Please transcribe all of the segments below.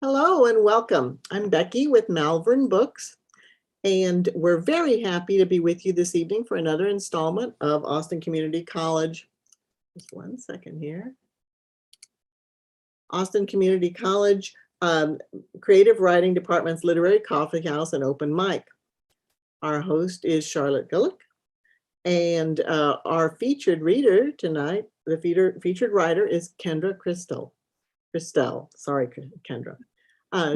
Hello and welcome. I'm Becky with Malvern Books, and we're very happy to be with you this evening for another installment of Austin Community College. Just one second here. Austin Community College Creative Writing Department's Literary Coffeehouse and Open Mic. Our host is Charlotte Gullick, and our featured reader tonight, the featured writer is Kendra Crystal. Sorry, Kendra.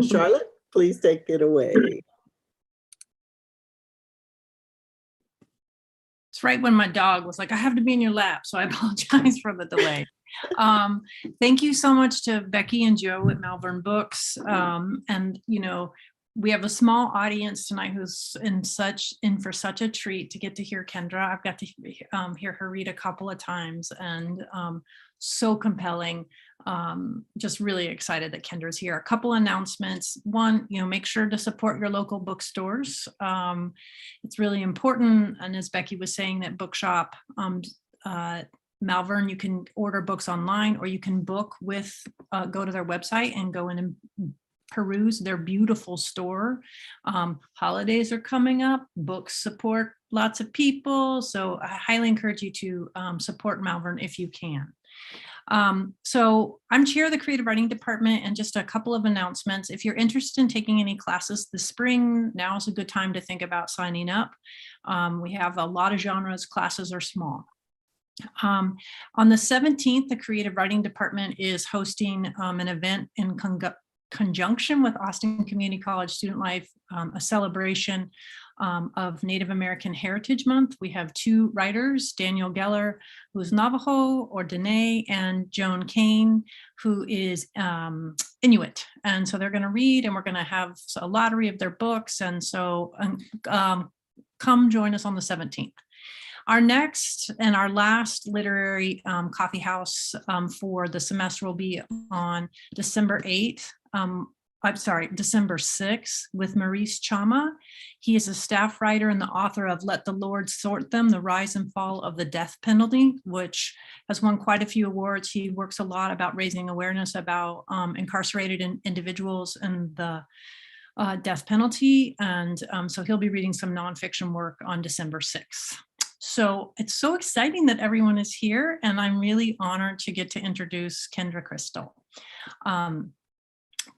Charlotte, please take it away. It's right when my dog was like, I have to be in your lap, so I apologize for the delay. Thank you so much to Becky and Joe at Malvern Books. And we have a small audience tonight who's in for such a treat to get to hear Kendra. I've got to hear her read a couple of times, and so compelling. Just really excited that Kendra's here. A couple announcements. One, make sure to support your local bookstores. It's really important. And as Becky was saying, that bookshop, Malvern, you can order books online, or you can book with, go to their website and go in and peruse their beautiful store. Holidays are coming up. Books support lots of people. So I highly encourage you to support Malvern if you can. So I'm chair of the creative writing department, and just a couple of announcements. If you're interested in taking any classes this spring, now is a good time to think about signing up. We have a lot of genres. Classes are small. On the 17th, the creative writing department is hosting an event in conjunction with Austin Community College Student Life, a celebration of Native American Heritage Month. We have two writers, Daniel Geller, who's Navajo or Dene, and Joan Kane, who is Inuit. And so they're going to read, and we're going to have a lottery of their books. And so come join us on the 17th. Our next and our last literary coffee house for the semester will be on December 8th. December 6th with Maurice Chama. He is a staff writer and the author of Let the Lord Sort Them, The Rise and Fall of the Death Penalty, which has won quite a few awards. He works a lot about raising awareness about incarcerated individuals and the death penalty. And so he'll be reading some nonfiction work on December 6th. So it's so exciting that everyone is here, and I'm really honored to get to introduce Kendra Crystal.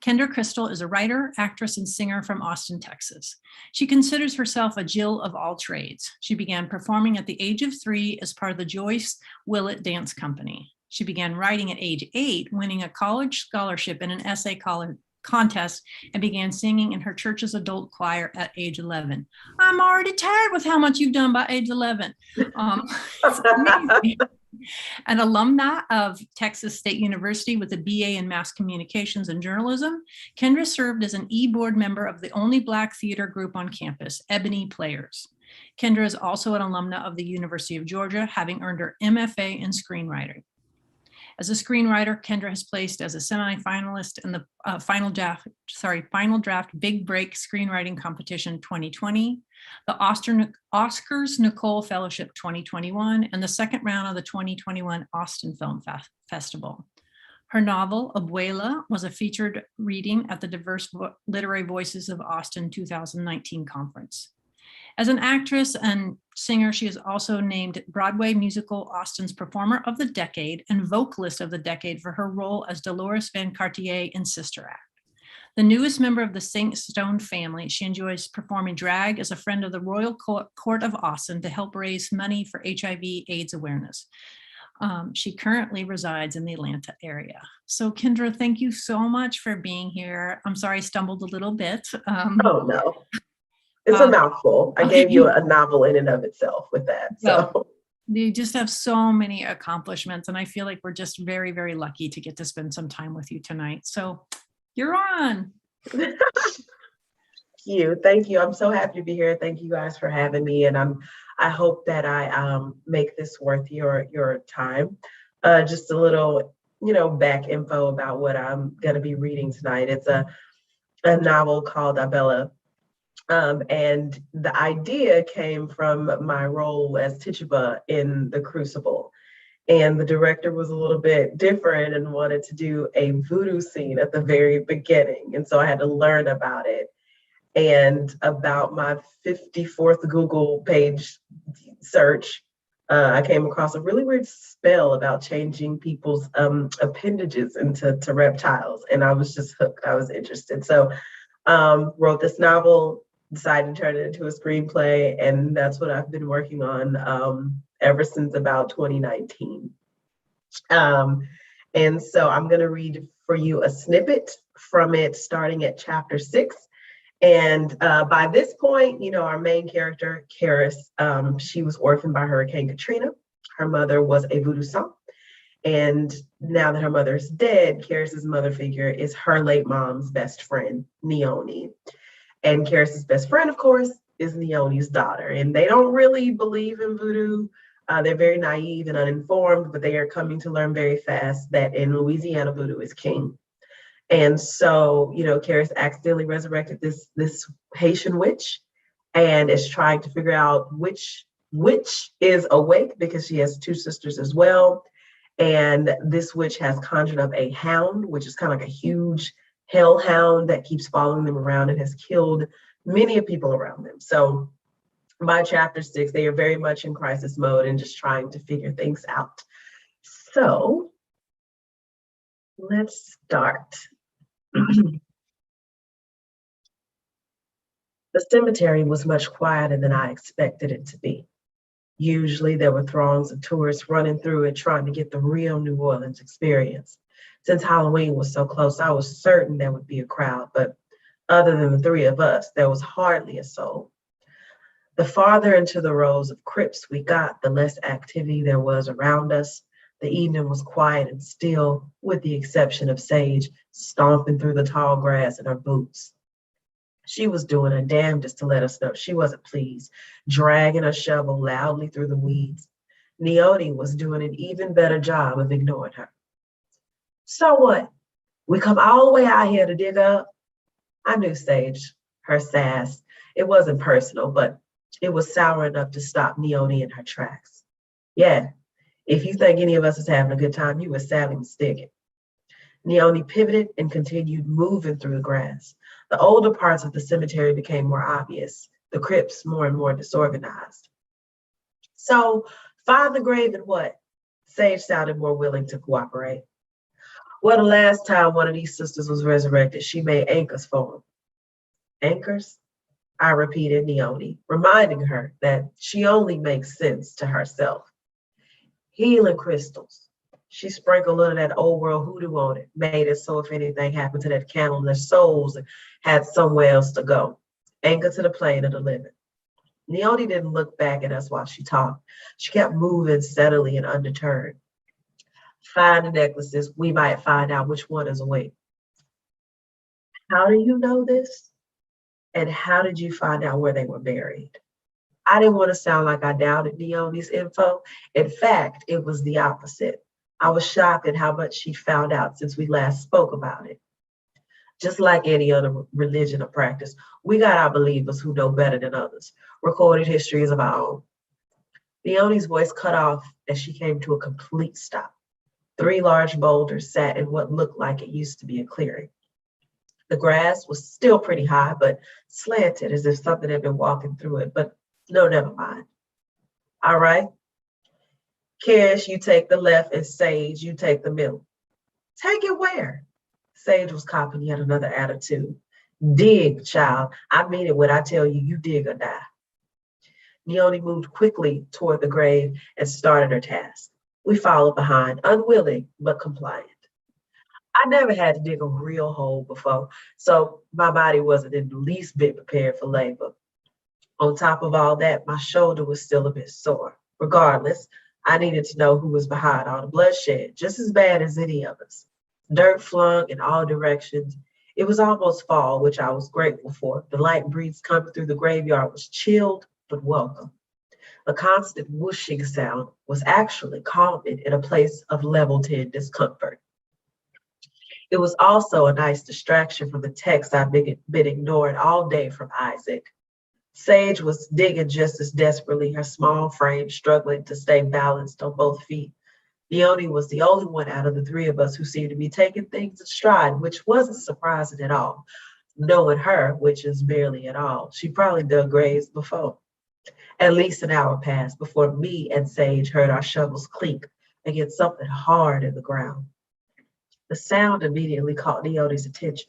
Kendra Crystal is a writer, actress, and singer from Austin, Texas. She considers herself a Jill of all trades. She began performing at the age of 3 as part of the Joyce Willett Dance Company. She began writing at age 8, winning a college scholarship in an essay contest, and began singing in her church's adult choir at age 11. I'm already tired with how much you've done by age 11. It's amazing. An alumna of Texas State University with a BA in Mass Communications and Journalism, Kendra served as an e-board member of the only Black theater group on campus, Ebony Players. Kendra is also an alumna of the University of Georgia, having earned her M.F.A. in Screenwriting. As a screenwriter, Kendra has placed as a semi-finalist in the final draft Big Break Screenwriting Competition 2020, the Oscars Nicholl Fellowship 2021, and the second round of the 2021 Austin Film Festival. Her novel, Abela, was a featured reading at the Diverse Literary Voices of Austin 2019 conference. As an actress and singer, she is also named Broadway musical Austin's Performer of the Decade and Vocalist of the Decade for her role as Deloris Van Cartier in Sister Act. The newest member of the St. Stone family, she enjoys performing drag as a friend of the Royal Court of Austin to help raise money for HIV/AIDS awareness. She currently resides in the Atlanta area. So Kendra, thank you so much for being here. I'm sorry I stumbled a little bit. Oh, no. It's a mouthful. I gave you a novel in and of itself with that. So you just have so many accomplishments, and I feel like we're just very, very lucky to get to spend some time with you tonight. So you're on. Thank you. I'm so happy to be here. Thank you guys for having me, and I hope that I make this worth your time. Just a little, back info about what I'm going to be reading tonight. It's a novel called Abela. And the idea came from my role as Tituba in The Crucible. And the director was a little bit different and wanted to do a voodoo scene at the very beginning. And so I had to learn about it. And about my 54th Google page search, I came across a really weird spell about changing people's appendages into reptiles. And I was just hooked. I was interested. So wrote this novel, decided to turn it into a screenplay. And that's what I've been working on ever since about 2019. And so I'm going to read for you a snippet from it starting at chapter 6. And by this point, you know, our main character, Karis, she was orphaned by Hurricane Katrina. Her mother was a voodoo saint. And now that her mother is dead, Karis's mother figure is her late mom's best friend, Neone. And Karis's best friend, of course, is Neone's daughter. And they don't really believe in voodoo. They're very naive and uninformed, but they are coming to learn very fast that in Louisiana, voodoo is king. And so, you know, Karis accidentally resurrected this Haitian witch and is trying to figure out which is awake, because she has 2 sisters as well. And this witch has conjured up a hound, which is kind of like a huge hellhound that keeps following them around and has killed many of people around them. So by chapter 6, they are very much in crisis mode and just trying to figure things out. So let's start. The cemetery was much quieter than I expected it to be. Usually there were throngs of tourists running through it trying to get the real New Orleans experience. Since Halloween was so close, I was certain there would be a crowd, but other than the 3 of us, there was hardly a soul. The farther into the rows of crypts we got, the less activity there was around us. The evening was quiet and still, with the exception of Sage stomping through the tall grass in her boots. She was doing her damnedest to let us know she wasn't pleased, dragging her shovel loudly through the weeds. Neone was doing an even better job of ignoring her. So what? We come all the way out here to dig up? I knew Sage, her sass. It wasn't personal, but it was sour enough to stop Neone in her tracks. Yeah, if you think any of us is having a good time, you were sadly mistaken. Neone pivoted and continued moving through the grass. The older parts of the cemetery became more obvious, the crypts more and more disorganized. So, find the grave and what? Sage sounded more willing to cooperate. Well, the last time one of these sisters was resurrected, she made anchors for them. Anchors? I repeated Neone, reminding her that she only makes sense to herself. Healing crystals. She sprinkled a little of that old world hoodoo on it, made it so if anything happened to that candle, their souls had somewhere else to go. Anchor to the plane of the living. Neone didn't look back at us while she talked. She kept moving steadily and undeterred. Find the necklaces, we might find out which one is awake. How do you know this? And how did you find out where they were buried? I didn't want to sound like I doubted Neone's info. In fact, it was the opposite. I was shocked at how much she found out since we last spoke about it. Just like any other religion or practice, we got our believers who know better than others. Recorded histories of our own. Neone's voice cut off as she came to a complete stop. 3 large boulders sat in what looked like it used to be a clearing. The grass was still pretty high, but slanted as if something had been walking through it, but no, never mind. All right. Kish, you take the left, and Sage, you take the middle. Take it where? Sage was copying yet another attitude. Dig, child. I mean it when I tell you, you dig or die. Neone moved quickly toward the grave and started her task. We followed behind, unwilling but compliant. I never had to dig a real hole before, so my body wasn't in the least bit prepared for labor. On top of all that, my shoulder was still a bit sore. Regardless, I needed to know who was behind all the bloodshed, just as bad as any of us. Dirt flung in all directions. It was almost fall, which I was grateful for. The light breeze coming through the graveyard was chilled but welcome. The constant whooshing sound was actually calming in a place of level 10 discomfort. It was also a nice distraction from the text I'd been ignoring all day from Isaac. Sage was digging just as desperately, her small frame struggling to stay balanced on both feet. Leonie was the only one out of the three of us who seemed to be taking things in stride, which wasn't surprising at all. Knowing her, which is barely at all, she probably dug graves before. At least an hour passed before me and Sage heard our shovels clink against something hard in the ground. The sound immediately caught Leonie's attention.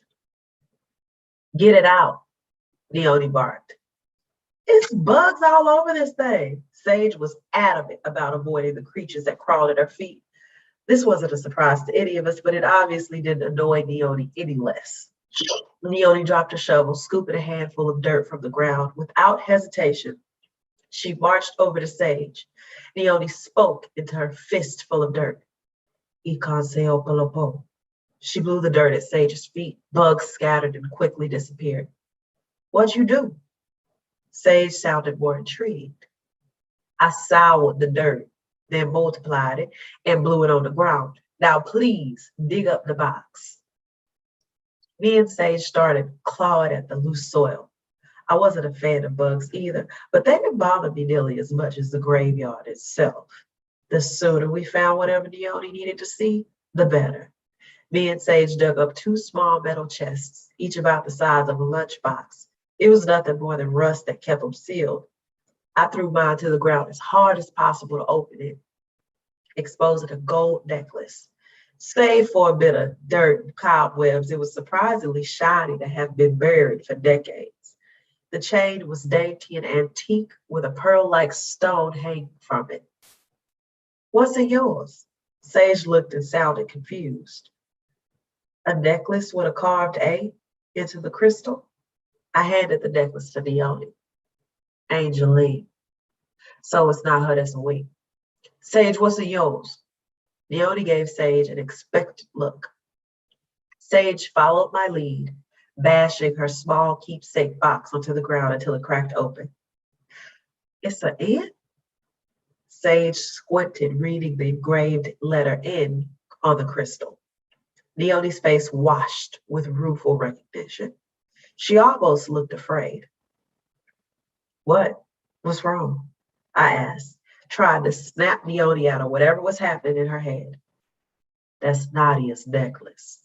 Get it out, Leonie barked. It's bugs all over this thing. Sage was adamant about avoiding the creatures that crawled at her feet. This wasn't a surprise to any of us, but it obviously didn't annoy Leonie any less. Leonie dropped her shovel, scooping a handful of dirt from the ground. Without hesitation, she marched over to Sage. Leonie spoke into her fist full of dirt. She blew the dirt at Sage's feet. Bugs scattered and quickly disappeared. What'd you do? Sage sounded more intrigued. I soured the dirt, then multiplied it and blew it on the ground. Now please dig up the box. Me and Sage started clawing at the loose soil. I wasn't a fan of bugs either, but they didn't bother me nearly as much as the graveyard itself. The sooner we found whatever Leonie needed to see, the better. Me and Sage dug up 2 small metal chests, each about the size of a lunchbox. It was nothing more than rust that kept them sealed. I threw mine to the ground as hard as possible to open it, exposing a gold necklace. Save for a bit of dirt and cobwebs, it was surprisingly shiny to have been buried for decades. The chain was dainty and antique with a pearl-like stone hanging from it. What's in yours? Sage looked and sounded confused. A necklace with a carved A into the crystal? I handed the necklace to Leonie. Angeline. So it's not her that's awake. Sage, what's in yours? Leonie gave Sage an expectant look. Sage followed my lead, bashing her small keepsake box onto the ground until it cracked open. It's an N? Sage squinted, reading the engraved letter N on the crystal. Leonie's face washed with rueful recognition. She almost looked afraid. What's wrong? I asked, trying to snap Leonie out of whatever was happening in her head. That's Nadia's necklace.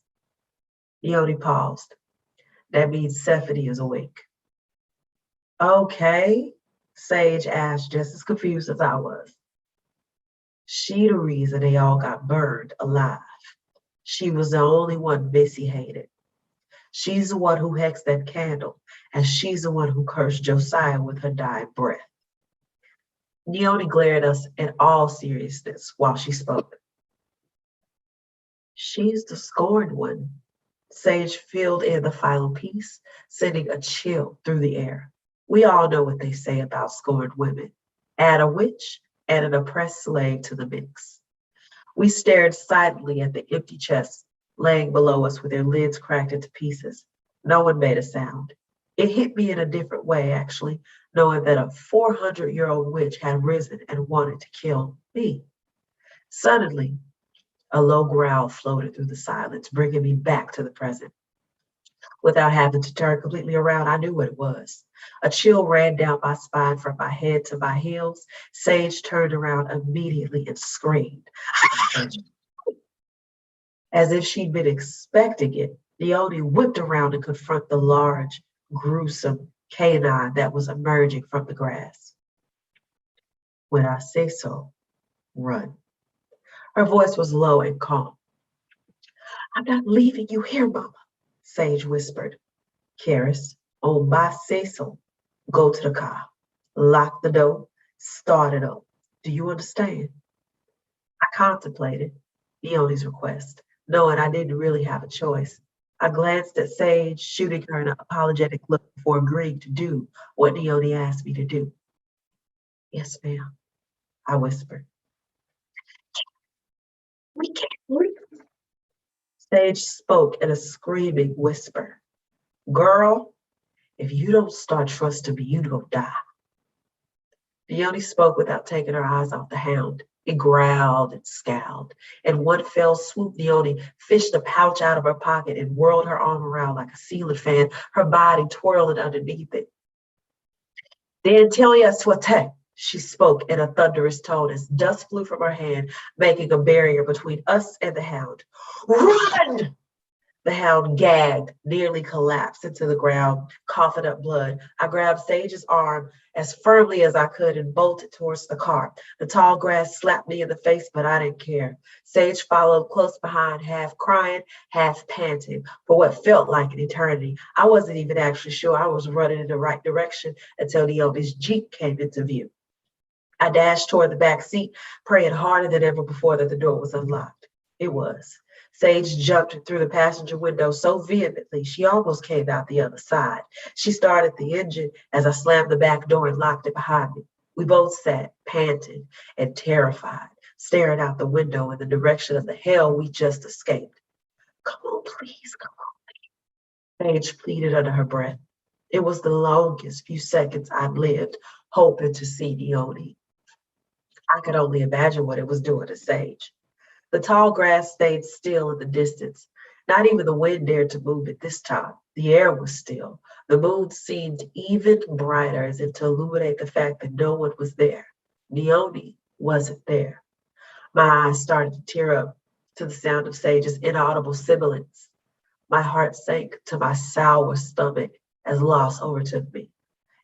Leonie paused. That means Stephanie is awake. Okay, Sage asked, just as confused as I was. She the reason they all got burned alive. She was the only one Missy hated. She's the one who hexed that candle, and she's the one who cursed Josiah with her dying breath. Leonie glared at us in all seriousness while she spoke. She's the scorned one. Sage filled in the final piece, sending a chill through the air. We all know what they say about scorned women. Add a witch and an oppressed slave to the mix. We stared silently at the empty chests laying below us with their lids cracked into pieces. No one made a sound. It hit me in a different way, actually, knowing that a 400-year-old witch had risen and wanted to kill me. Suddenly, a low growl floated through the silence, bringing me back to the present. Without having to turn completely around, I knew what it was. A chill ran down my spine from my head to my heels. Sage turned around immediately and screamed. As if she'd been expecting it, Leonie whipped around to confront the large, gruesome canine that was emerging from the grass. When I say so, run. Her voice was low and calm. I'm not leaving you here, Mama, Sage whispered. Karis, on my say-so, go to the car, lock the door, start it up. Do you understand? I contemplated Leonie's request, knowing I didn't really have a choice. I glanced at Sage, shooting her an apologetic look before agreeing to do what Leonie asked me to do. Yes, ma'am, I whispered. We can't leave. Sage spoke in a screaming whisper. Girl, if you don't start trusting me, you're gonna die. Leonie spoke without taking her eyes off the hound. It growled and scowled. In one fell swoop, Leonie fished a pouch out of her pocket and whirled her arm around like a ceiling fan, her body twirling underneath it. They didn't tell us to attack, She spoke in a thunderous tone as dust flew from her hand, making a barrier between us and the hound. Run! The hound gagged, nearly collapsed into the ground, coughing up blood. I grabbed Sage's arm as firmly as I could and bolted towards the car. The tall grass slapped me in the face, but I didn't care. Sage followed close behind, half crying, half panting. For what felt like an eternity, I wasn't even actually sure I was running in the right direction until Naomi's Jeep came into view. I dashed toward the back seat, praying harder than ever before that the door was unlocked. It was. Sage jumped through the passenger window so vehemently she almost came out the other side. She started the engine as I slammed the back door and locked it behind me. We both sat, panting and terrified, staring out the window in the direction of the hell we just escaped. Come on, please, come on. Sage pleaded under her breath. It was the longest few seconds I'd lived, hoping to see Naomi. I could only imagine what it was doing to Sage. The tall grass stayed still in the distance. Not even the wind dared to move it this time. The air was still. The moon seemed even brighter, as if to illuminate the fact that no one was there. Naomi wasn't there. My eyes started to tear up to the sound of Sage's inaudible sibilance. My heart sank to my sour stomach as loss overtook me.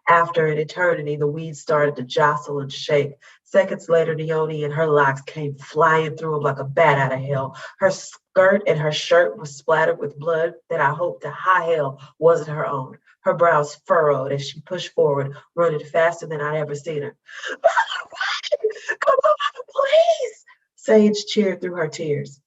After an eternity, the weeds started to jostle and shake. Seconds later, Naomi and her locks came flying through him like a bat out of hell. Her skirt and her shirt were splattered with blood that I hoped to high hell wasn't her own. Her brows furrowed as she pushed forward, running faster than I'd ever seen her. Mother, come on, please! Sage cheered through her tears.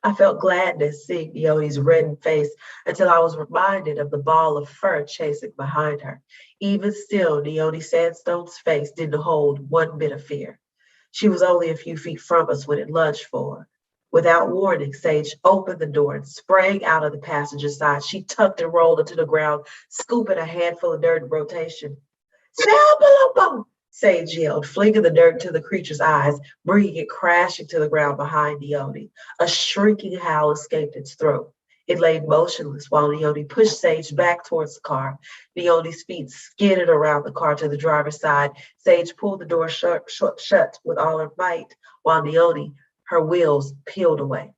I felt gladness seeing Naomi's reddened face until I was reminded of the ball of fur chasing behind her. Even still, Naomi Sandstone's face didn't hold one bit of fear. She was only a few feet from us when it lunged for her. Without warning, Sage opened the door and sprang out of the passenger side. She tucked and rolled into the ground, scooping a handful of dirt in rotation. Abela! Sage yelled, flinging the dirt into the creature's eyes, bringing it crashing to the ground behind Naomi. A shrieking howl escaped its throat. It lay motionless while Naomi pushed Sage back towards the car. Naomi's feet skidded around the car to the driver's side. Sage pulled the door shut with all her might, while Naomi, her wheels peeled away.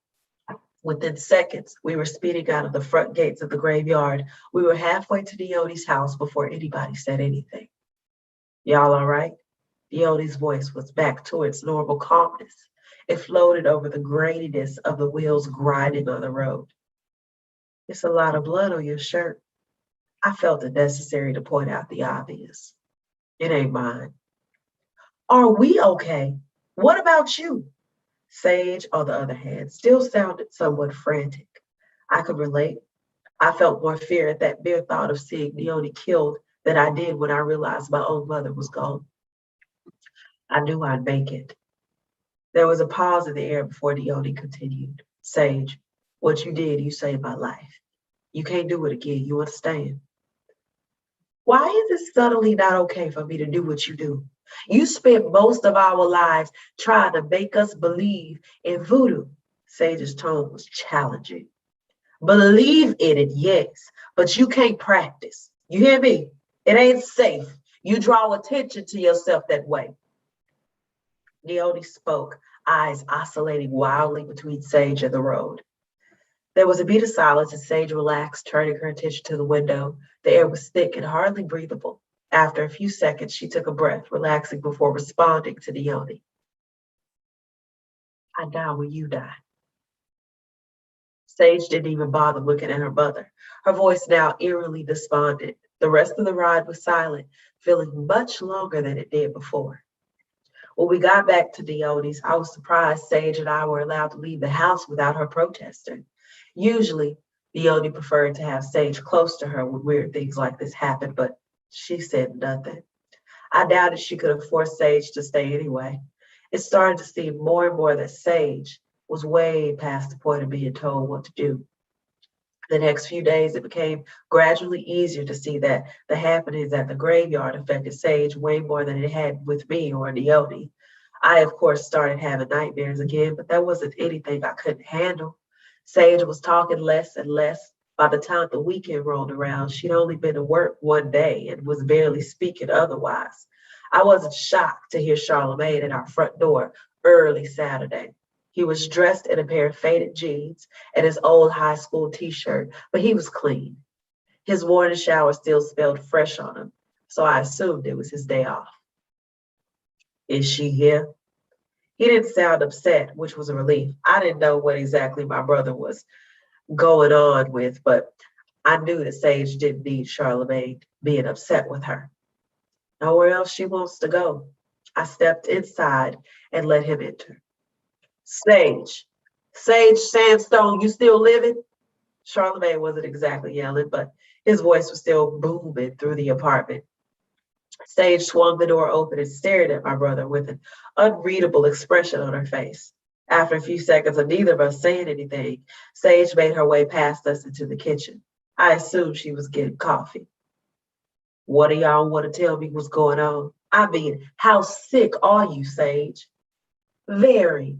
Within seconds, we were speeding out of the front gates of the graveyard. We were halfway to Naomi's house before anybody said anything. Y'all all right? Naomi's voice was back to its normal calmness. It floated over the graininess of the wheels grinding on the road. It's a lot of blood on your shirt. I felt it necessary to point out the obvious. It ain't mine. Are we okay? What about you? Sage, on the other hand, still sounded somewhat frantic. I could relate. I felt more fear at that mere thought of seeing Naomi killed than I did when I realized my own mother was gone. I knew I'd make it. There was a pause in the air before Naomi continued. Sage, what you did, you saved my life. You can't do it again, you understand? Why is it suddenly not okay for me to do what you do? You spent most of our lives trying to make us believe in voodoo. Sage's tone was challenging. Believe in it, yes, but you can't practice. You hear me? It ain't safe. You draw attention to yourself that way. Naomi spoke, eyes oscillating wildly between Sage and the road. There was a beat of silence as Sage relaxed, turning her attention to the window. The air was thick and hardly breathable. After a few seconds, she took a breath, relaxing before responding to Naomi. I die when you die. Sage didn't even bother looking at her mother, her voice now eerily despondent. The rest of the ride was silent, feeling much longer than it did before. When we got back to Naomi's, I was surprised Sage and I were allowed to leave the house without her protesting. Usually, Naomi preferred to have Sage close to her when weird things like this happened, but she said nothing. I doubted she could have forced Sage to stay anyway. It started to seem more and more that Sage was way past the point of being told what to do. The next few days, it became gradually easier to see that the happenings at the graveyard affected Sage way more than it had with me or Naomi. I, of course, started having nightmares again, but that wasn't anything I couldn't handle. Sage was talking less and less. By the time the weekend rolled around, she'd only been to work one day and was barely speaking otherwise. I wasn't shocked to hear Charlemagne at our front door early Saturday. He was dressed in a pair of faded jeans and his old high school t-shirt, but he was clean. His morning shower still smelled fresh on him, so I assumed it was his day off. Is she here? He didn't sound upset, which was a relief. I didn't know what exactly my brother was going on with, but I knew that Sage didn't need Charlemagne being upset with her. Nowhere else she wants to go. I stepped inside and let him enter. Sage Sandstone, you still living? Charlemagne wasn't exactly yelling, but his voice was still booming through the apartment. Sage swung the door open and stared at my brother with an unreadable expression on her face. After a few seconds of neither of us saying anything, Sage made her way past us into the kitchen. I assumed she was getting coffee. What do y'all want to tell me what's going on? I mean, how sick are you, Sage? Very.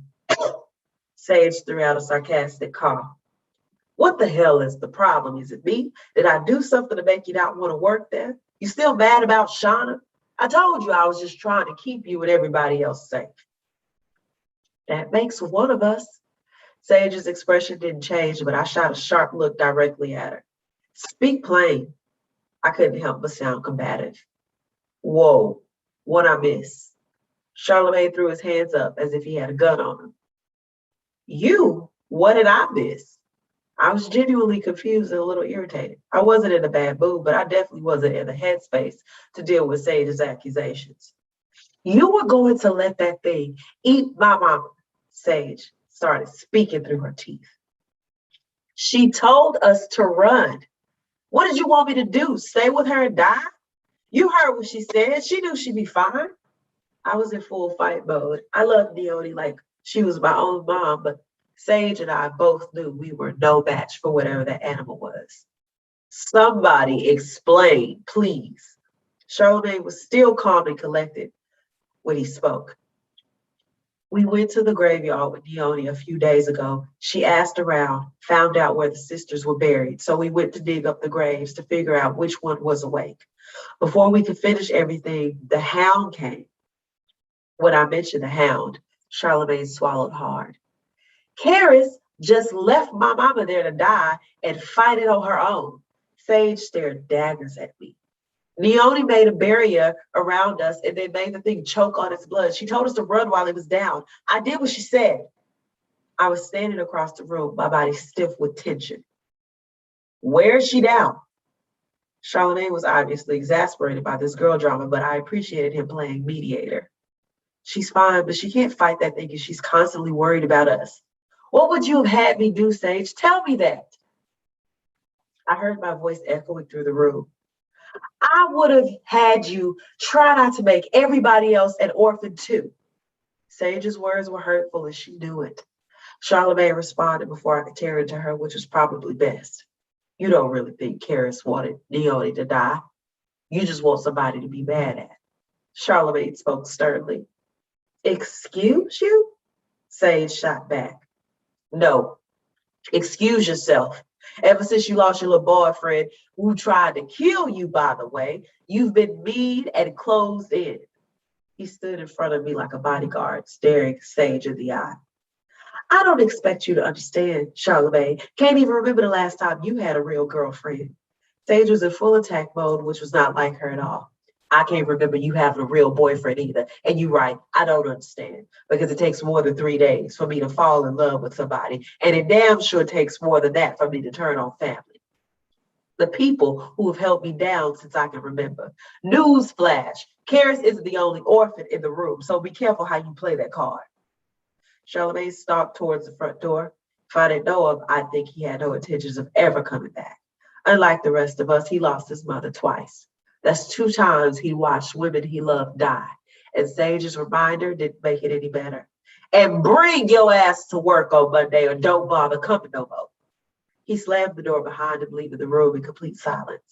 Sage threw out a sarcastic cough. What the hell is the problem? Is it me? Did I do something to make you not want to work there? You still mad about Shauna? I told you I was just trying to keep you and everybody else safe. That makes one of us. Sage's expression didn't change, but I shot a sharp look directly at her. Speak plain. I couldn't help but sound combative. Whoa, what I miss? Charlemagne threw his hands up as if he had a gun on him. You? What did I miss? I was genuinely confused and a little irritated. I wasn't in a bad mood, but I definitely wasn't in the headspace to deal with Sage's accusations. You were going to let that thing eat my mama. Sage started speaking through her teeth. She told us to run. What did you want me to do? Stay with her and die? You heard what she said. She knew she'd be fine. I was in full fight mode. I loved Leonie like she was my own mom, but Sage and I both knew we were no match for whatever that animal was. Somebody explain, please. Charlemagne was still calm and collected when he spoke. We went to the graveyard with Leonie a few days ago. She asked around, found out where the sisters were buried, so we went to dig up the graves to figure out which one was awake. Before we could finish everything, the hound came. When I mentioned the hound, Charlemagne swallowed hard. Karis just left my mama there to die and fight it on her own. Sage stared daggers at me. Leonie made a barrier around us and then made the thing choke on its blood. She told us to run while it was down. I did what she said. I was standing across the room, my body stiff with tension. Where is she now? Charlemagne was obviously exasperated by this girl drama, but I appreciated him playing mediator. She's fine, but she can't fight that thing and she's constantly worried about us. What would you have had me do, Sage? Tell me that. I heard my voice echoing through the room. I would have had you try not to make everybody else an orphan too. Sage's words were hurtful and she knew it. Charlemagne responded before I could tear into her, which was probably best. You don't really think Karis wanted Leonie to die. You just want somebody to be mad at. Charlemagne spoke sternly. Excuse you? Sage shot back. No, excuse yourself. Ever since you lost your little boyfriend, who tried to kill you, by the way, you've been mean and closed in. He stood in front of me like a bodyguard, staring Sage in the eye. I don't expect you to understand, Charlemagne. Can't even remember the last time you had a real girlfriend. Sage was in full attack mode, which was not like her at all. I can't remember you having a real boyfriend either. And you're right, I don't understand. Because it takes more than 3 days for me to fall in love with somebody. And it damn sure takes more than that for me to turn on family. The people who have held me down since I can remember. Newsflash, Karis isn't the only orphan in the room, so be careful how you play that card. Charlemagne stalked towards the front door. If I didn't know him, I'd think he had no intentions of ever coming back. Unlike the rest of us, he lost his mother twice. That's 2 times he watched women he loved die. And Sage's reminder didn't make it any better. And bring your ass to work on Monday or don't bother coming no more. He slammed the door behind him, leaving the room in complete silence.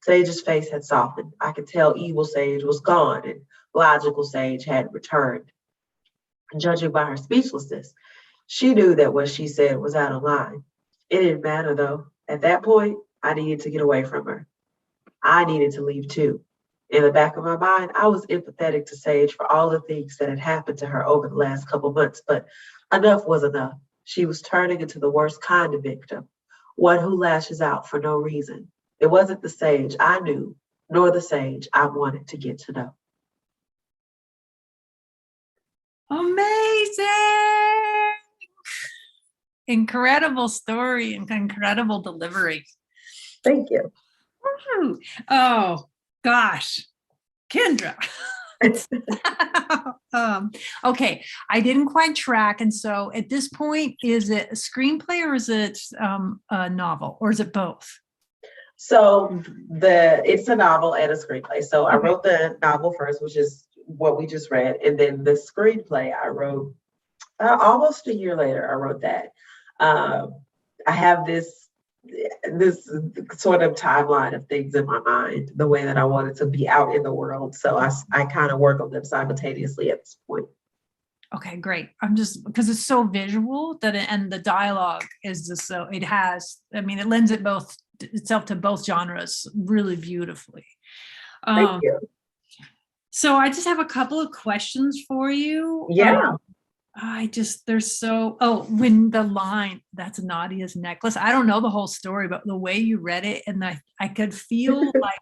Sage's face had softened. I could tell evil Sage was gone and logical Sage had returned. Judging by her speechlessness, she knew that what she said was out of line. It didn't matter though. At that point, I needed to get away from her. I needed to leave too. In the back of my mind, I was empathetic to Sage for all the things that had happened to her over the last couple months, but enough was enough. She was turning into the worst kind of victim, one who lashes out for no reason. It wasn't the Sage I knew, nor the Sage I wanted to get to know. Amazing. Incredible story and incredible delivery. Thank you. Woo. Oh gosh, Kendra. Okay, I didn't quite track, and so at this point, is it a screenplay or is it a novel, or is it both? So it's a novel and a screenplay. So I wrote the novel first, which is what we just read, and then the screenplay I wrote almost a year later. I wrote that. I have this sort of timeline of things in my mind, the way that I wanted to be out in the world. So I kind of work on them simultaneously at this point. Okay, great. I'm just, because it's so visual and the dialogue is just so, it lends itself to both genres really beautifully. Thank you. So I just have a couple of questions for you. Yeah. When the line, that's Nadia's necklace. I don't know the whole story, but the way you read it, and I could feel like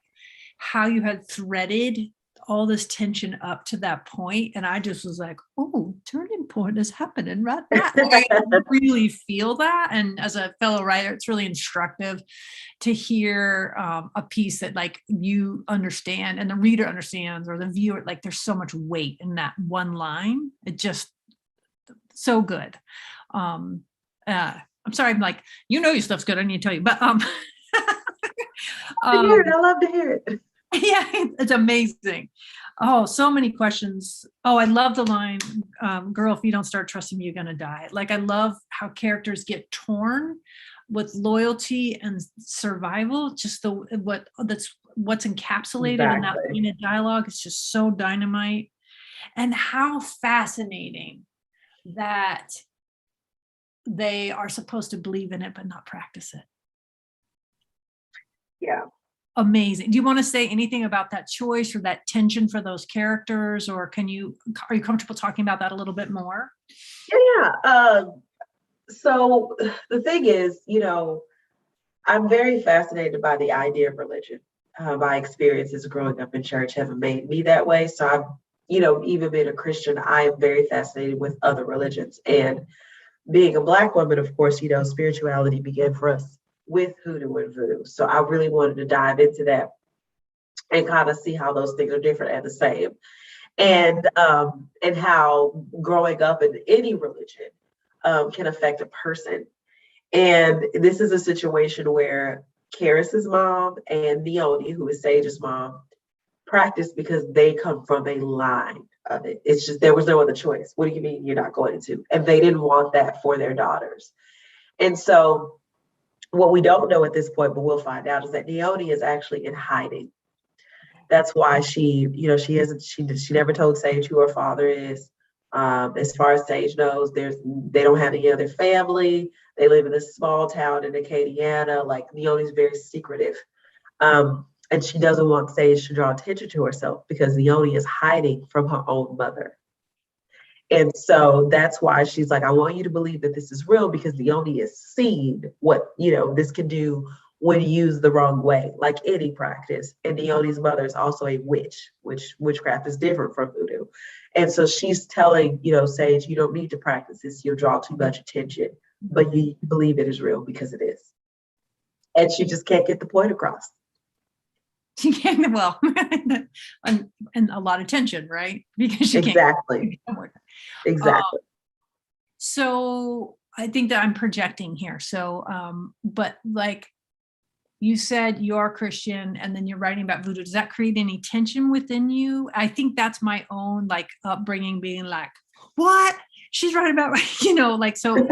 how you had threaded all this tension up to that point. And I just was like, oh, turning point is happening right now. Like, I really feel that. And as a fellow writer, it's really instructive to hear a piece that like you understand and the reader understands, or the viewer, like there's so much weight in that one line. It just, so good. I'm sorry, I'm like, your stuff's good, I need to tell you, but I love to hear it. Yeah, it's amazing. Oh, so many questions. Oh, I love the line, girl, if you don't start trusting me, you're gonna die. Like, I love how characters get torn with loyalty and survival. Just what's encapsulated in that line of dialogue. It's just so dynamite. And how fascinating that they are supposed to believe in it but not practice it. Yeah. Amazing. Do you want to say anything about that choice or that tension for those characters, or are you comfortable talking about that a little bit more? Yeah. So the thing is, I'm very fascinated by the idea of religion. My experiences growing up in church haven't made me that way. So I've even being a Christian, I am very fascinated with other religions. And being a Black woman, of course, spirituality began for us with hoodoo and voodoo. So I really wanted to dive into that and kind of see how those things are different and the same. And how growing up in any religion can affect a person. And this is a situation where Karis's mom and Leonie, who is Sage's mom, practice because they come from a line of it. It's just, there was no other choice. What do you mean you're not going to? And they didn't want that for their daughters. And so what we don't know at this point, but we'll find out, is that Leonie is actually in hiding. That's why she never told Sage who her father is. As far as Sage knows, they don't have any other family. They live in a small town in Acadiana. Like, Leonie's very secretive. And she doesn't want Sage to draw attention to herself because Leonie is hiding from her own mother. And so that's why she's like, I want you to believe that this is real, because Leonie has seen what, this can do when used the wrong way, like any practice. And Leonie's mother is also a witch, which witchcraft is different from voodoo. And so she's telling, Sage, you don't need to practice this. You'll draw too much attention, but you believe it is real because it is. And she just can't get the point across. She can't, well, and a lot of tension, right? Because she Exactly. Exactly. So I think that I'm projecting here. So, but like you said, you are Christian, and then you're writing about voodoo. Does that create any tension within you? I think that's my own upbringing, being like, what? She's writing about, so you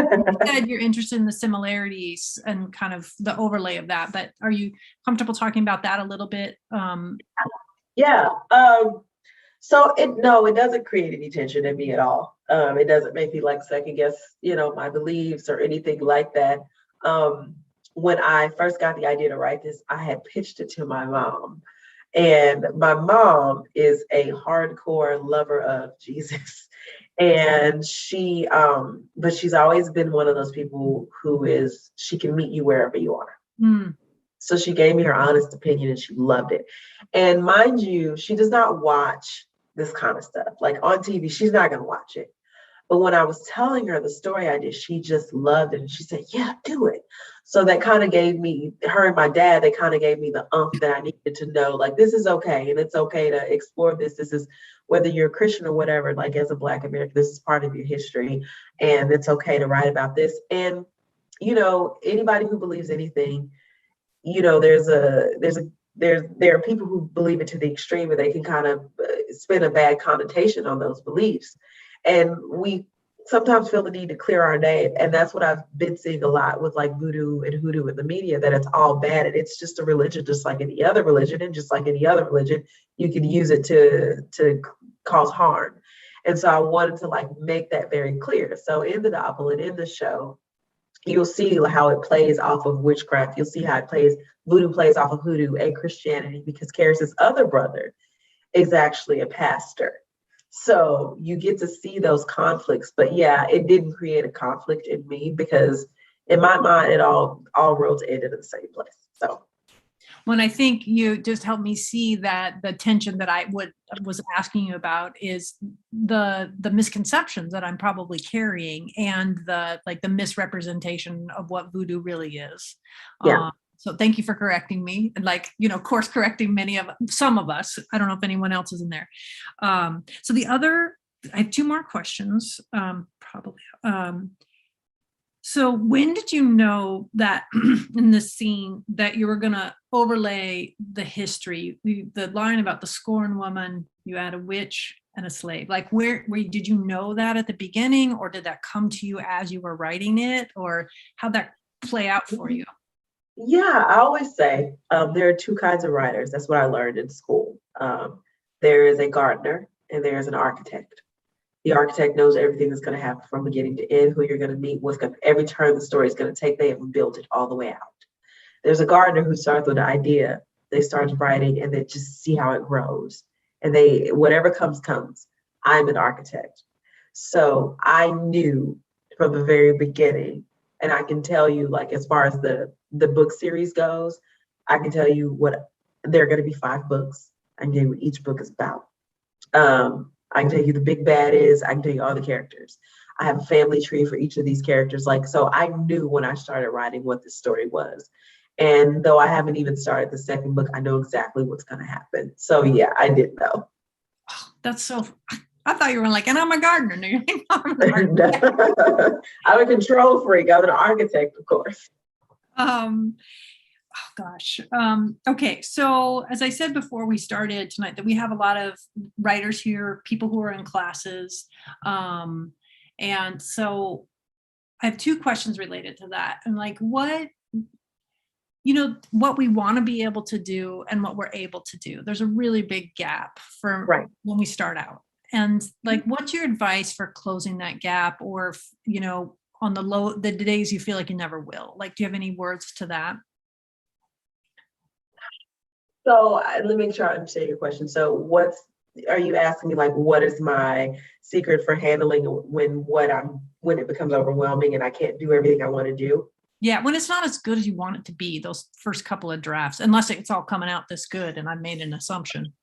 said you're interested in the similarities and kind of the overlay of that, but are you comfortable talking about that a little bit? Yeah. So it doesn't create any tension in me at all. It doesn't make me second guess, my beliefs or anything like that. When I first got the idea to write this, I had pitched it to my mom, And my mom is a hardcore lover of Jesus. And but she's always been one of those people she can meet you wherever you are. Mm. So she gave me her honest opinion and she loved it. And mind you, she does not watch this kind of stuff. Like on TV, she's not going to watch it. But when I was telling her the story I did, she just loved it. And she said, yeah, do it. So that kind of gave me, her and my dad, they kind of gave me the umph that I needed to know, like, this is okay. And it's okay to explore this. This is, whether you're a Christian or whatever, like as a Black American, this is part of your history. And it's okay to write about this. And, you know, anybody who believes anything, you know, there are people who believe it to the extreme, and they can kind of spin a bad connotation on those beliefs. And we sometimes feel the need to clear our name. And that's what I've been seeing a lot with like voodoo and hoodoo in the media, that it's all bad. And it's just a religion, just like any other religion. And just like any other religion, you can use it to cause harm. And so I wanted to like make that very clear. So in the novel and in the show, you'll see how it plays off of witchcraft. You'll see how voodoo plays off of hoodoo and Christianity, because Karis's other brother is actually a pastor. So you get to see those conflicts. But yeah, it didn't create a conflict in me, because in my mind, it all roads ended in the same place. So when I think you just helped me see that the tension that I was asking you about is the misconceptions that I'm probably carrying, and the misrepresentation of what voodoo really is. Yeah. So thank you for correcting me, and course correcting some of us. I don't know if anyone else is in there. So I have two more questions, probably. So when did you know that in this scene that you were going to overlay the history, the line about the scorned woman, you add a witch and a slave? Like where did you know that at the beginning, or did that come to you as you were writing it, or how'd that play out for you? Yeah, I always say there are two kinds of writers. That's what I learned in school. There is a gardener and there is an architect. The architect knows everything that's going to happen from beginning to end, who you're going to meet, every turn the story is going to take. They have built it all the way out. There's a gardener who starts with an idea, they start writing, and they just see how it grows. And whatever comes. I'm an architect. So I knew from the very beginning, and I can tell you, like, as far as the book series goes, I can tell you there are going to be 5 books. I can tell you what each book is about. I can tell you who the big bad is. I can tell you all the characters. I have a family tree for each of these characters. So I knew when I started writing what the story was. And though I haven't even started the second book, I know exactly what's going to happen. So yeah, I did know. Oh, that's so, I thought you were like, and I'm a gardener. No, you're like, no, I'm a gardener. I'm a control freak. I'm an architect, of course. Oh gosh. Okay. So as I said before we started tonight, that we have a lot of writers here, people who are in classes. And so I have 2 questions related to that. And like, what we want to be able to do and what we're able to do. There's a really big gap for when we start out. And like, what's your advice for closing that gap, or, on the days you feel like you never will? Like, do you have any words to that? So let me make sure I understand your question. So are you asking me, like, what is my secret for handling when it becomes overwhelming and I can't do everything I want to do? Yeah, when it's not as good as you want it to be, those first couple of drafts, unless it's all coming out this good and I made an assumption.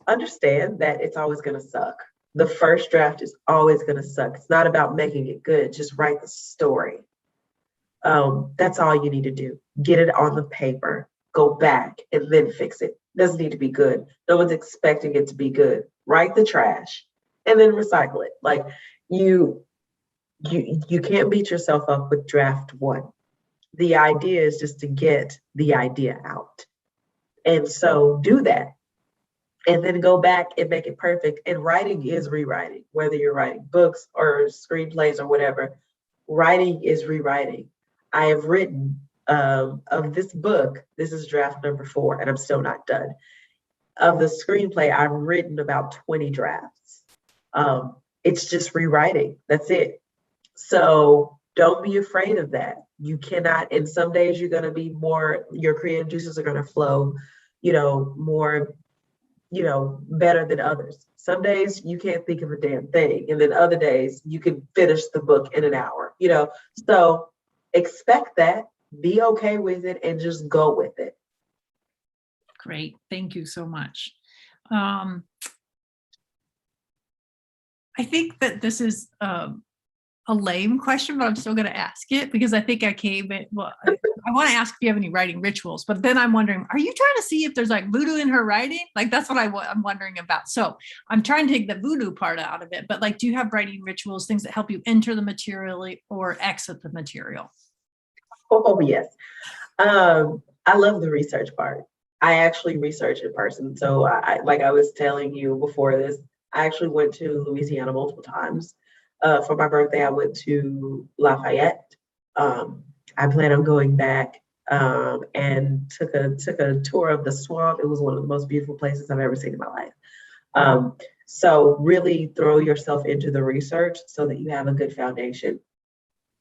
Understand that it's always going to suck. The first draft is always going to suck. It's not about making it good. Just write the story. That's all you need to do. Get it on the paper, go back, and then fix it. Doesn't need to be good. No one's expecting it to be good. Write the trash and then recycle it. Like you can't beat yourself up with draft 1. The idea is just to get the idea out. And so do that. And then go back and make it perfect. And writing is rewriting, whether you're writing books or screenplays or whatever. Writing is rewriting. I have written of this book, this is draft number 4, and I'm still not done. Of the screenplay, I've written about 20 drafts. It's just rewriting. That's it. So don't be afraid of that. You cannot, and some days you're going to be more, your creative juices are going to flow, more, better than others. Some days you can't think of a damn thing. And then other days you can finish the book in an hour, so expect that, be okay with it, and just go with it. Great. Thank you so much. I think that this is a lame question, but I'm still going to ask it because I think I came in. Well, I want to ask if you have any writing rituals, but then I'm wondering, are you trying to see if there's like voodoo in her writing? Like, that's what I'm wondering about. So I'm trying to take the voodoo part out of it, but like, do you have writing rituals, things that help you enter the material or exit the material? Oh, yes. I love the research part. I actually research in person. So like I was telling you before this, I actually went to Louisiana multiple times. For my birthday, I went to Lafayette. I plan on going back and took a tour of the swamp. It was one of the most beautiful places I've ever seen in my life. So really throw yourself into the research so that you have a good foundation.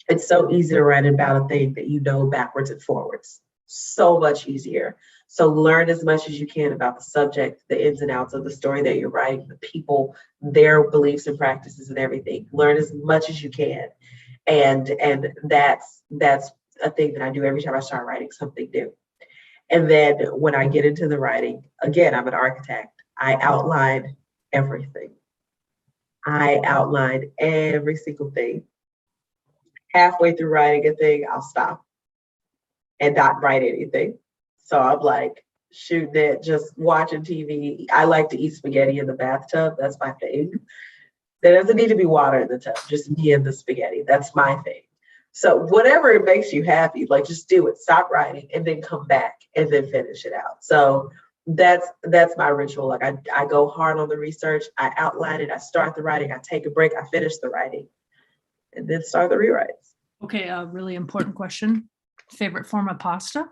It's so easy to write about a thing that you know backwards and forwards. So much easier. So learn as much as you can about the subject, the ins and outs of the story that you're writing, the people, their beliefs and practices and everything. Learn as much as you can. And that's a thing that I do every time I start writing something new. And then when I get into the writing, again, I'm an architect. I outline everything. I outline every single thing. Halfway through writing a thing, I'll stop and not write anything. So I'm like shooting it, just watching TV. I like to eat spaghetti in the bathtub. That's my thing. There doesn't need to be water in the tub, just me and the spaghetti. That's my thing. So whatever makes you happy, like just do it. Stop writing and then come back and then finish it out. So that's my ritual. Like I go hard on the research. I outline it. I start the writing. I take a break. I finish the writing and then start the rewrites. Okay, a really important question. Favorite form of pasta?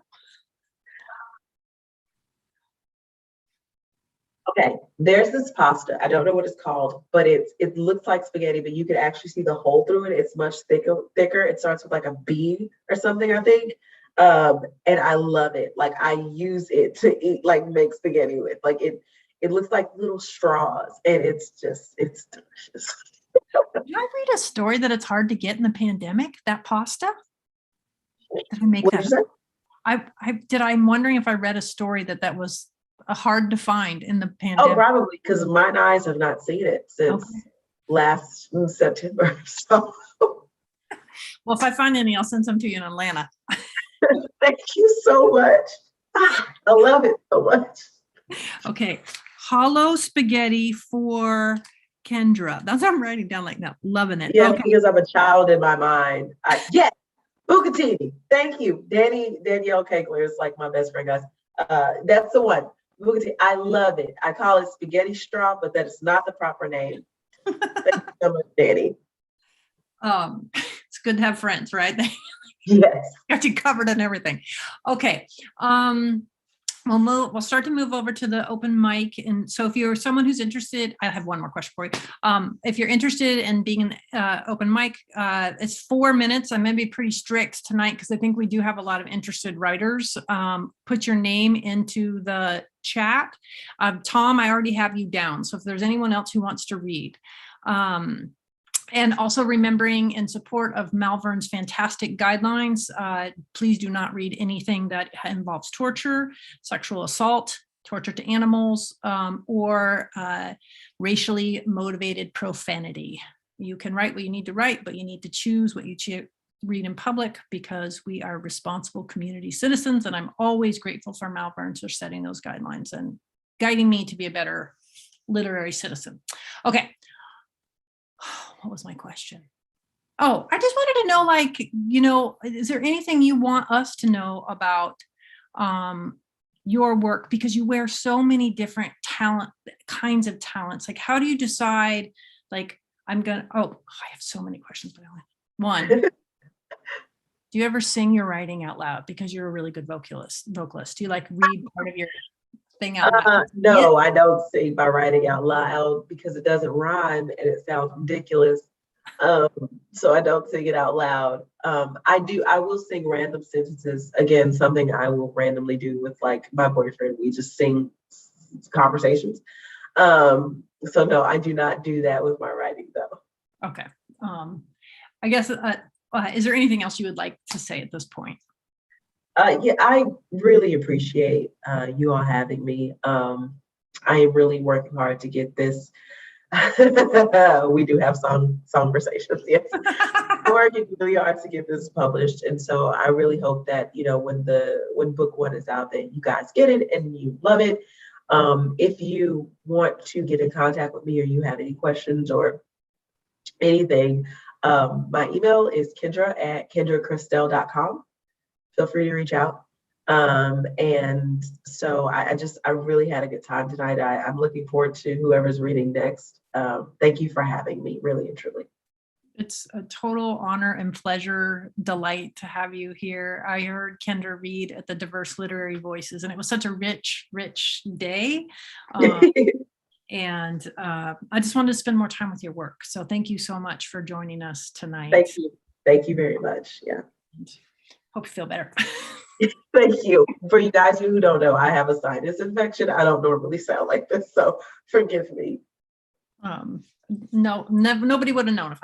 Okay, there's this pasta. I don't know what it's called, but it looks like spaghetti, but you can actually see the hole through it. It's much thicker. It starts with like a B or something, I think. And I love it. Like I use it to eat, like make spaghetti with. Like it looks like little straws, and it's delicious. Did I read a story that it's hard to get in the pandemic, that pasta? Did I make What that? did you say? I'm wondering if I read a story that was hard to find in the pandemic. Oh, probably, because mine eyes have not seen it since last September. So well, if I find any, I'll send some to you in Atlanta. thank you so much. I love it so much. Okay, hollow spaghetti for Kendra. That's what I'm writing down like now. Loving it. Yeah, okay. because I'm a child in my mind. Yes, bucatini. Thank you, Danielle Kegler is like my best friend, guys. That's the one. Bucatini. I love it. I call it spaghetti straw, but that is not the proper name. Thank you so much, Danny. It's good to have friends, right? Yes. Got you covered in everything. Okay. We'll start to move over to the open mic. And so if you're someone who's interested, I have one more question for you. If you're interested in being an open mic, it's 4 minutes. I'm going to be pretty strict tonight because I think we do have a lot of interested writers. Put your name into the chat. Tom, I already have you down. So if there's anyone else who wants to read. And also remembering in support of Malvern's fantastic guidelines, please do not read anything that involves torture, sexual assault, torture to animals, or racially motivated profanity. You can write what you need to write, but you need to choose what you read in public because we are responsible community citizens. And I'm always grateful for Malvern for setting those guidelines and guiding me to be a better literary citizen. Okay. What was my question? Oh, I just wanted to know, like, is there anything you want us to know about your work? Because you wear so many different kinds of talents. Like, how do you decide, like, I have so many questions, but one, do you ever sing your writing out loud? Because you're a really good vocalist. Do you like read part of your thing out loud? No, I don't sing my writing out loud because it doesn't rhyme and it sounds ridiculous. So I don't sing it out loud. I will sing random sentences. Again, something I will randomly do with like my boyfriend. We just sing conversations. So no, I do not do that with my writing though. Okay. I guess, is there anything else you would like to say at this point? Yeah, I really appreciate you all having me. I am really working hard to get this. We do have some conversations, yes. Working really hard to get this published, and so I really hope that when book one is out, that you guys get it and you love it. If you want to get in contact with me or you have any questions or anything, my email is kendra@kendracristel.com. Feel free to reach out. And so I really had a good time tonight. I'm looking forward to whoever's reading next. Thank you for having me, really and truly. It's a total honor and pleasure, delight to have you here. I heard Kendra read at the Diverse Literary Voices, and it was such a rich, rich day. And I just wanted to spend more time with your work. So thank you so much for joining us tonight. Thank you. Thank you very much. Yeah. Hope you feel better. Thank you. For you guys who don't know, I have a sinus infection. I don't normally sound like this, so forgive me. No, nobody would have known if I